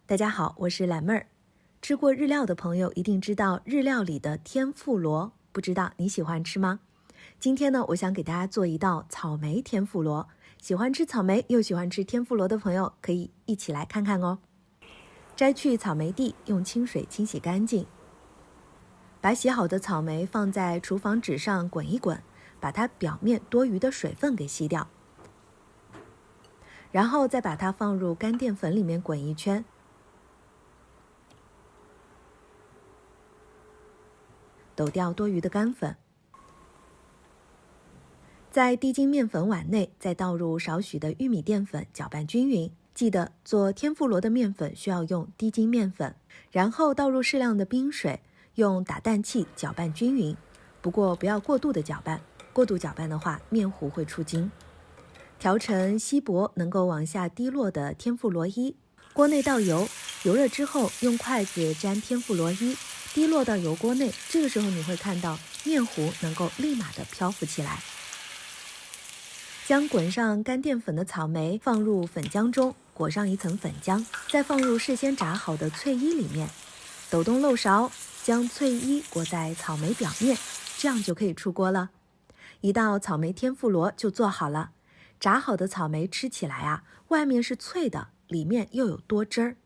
大家好，我是蓝妹儿。吃过日料的朋友一定知道日料里的天妇罗，不知道你喜欢吃吗？今天呢，我想给大家做一道草莓天妇罗。喜欢吃草莓又喜欢吃天妇罗的朋友，可以一起来看看哦。摘去草莓蒂，用清水清洗干净。把洗好的草莓放在厨房纸上滚一滚，把它表面多余的水分给吸掉。然后再把它放入干淀粉里面滚一圈。抖掉多余的干粉，在低筋面粉碗内再倒入少许的玉米淀粉，搅拌均匀。记得做天妇罗的面粉需要用低筋面粉，然后倒入适量的冰水，用打蛋器搅拌均匀。不过不要过度的搅拌，过度搅拌的话，面糊会出筋。调成稀薄能够往下滴落的天妇罗衣，锅内倒油，油热之后用筷子沾天妇罗衣，滴落到油锅内，这个时候你会看到面糊能够立马的漂浮起来。将滚上干淀粉的草莓放入粉浆中，裹上一层粉浆，再放入事先炸好的脆衣里面，抖动漏勺，将脆衣裹在草莓表面，这样就可以出锅了。一道草莓天妇罗就做好了。炸好的草莓吃起来外面是脆的，里面又有多汁儿，